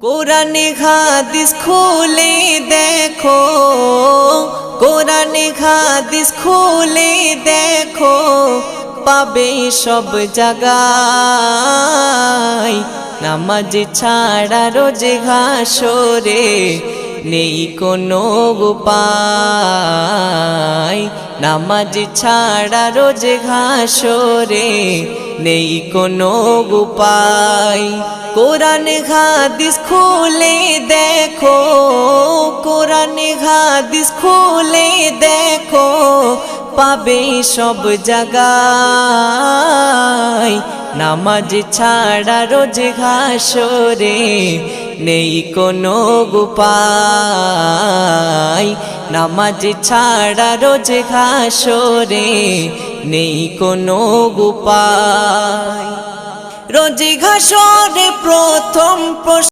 কোরআনে হাদিস খুলে দেখো, কোরআনে হাদিস খুলে দেখো, পাবে সব জায়গায়। নামাজ ছাড়া রোজে হাসরে নেই কোনো উপায়। নামাজ ছাড়া রোজে হাসরে নেই কোনো উপায়। কোরআন হাদিস খুলে দেখো, কোরআন হাদিস খুলে দেখো, পাবে সব জায়গায়। নামাজ ছাড়া রোজ হাসরে নেই কোনো উপায়। নামাজ ছাড়া রোজ হাসরে নেই কোনো উপায়। রোজ হাসরে প্রথম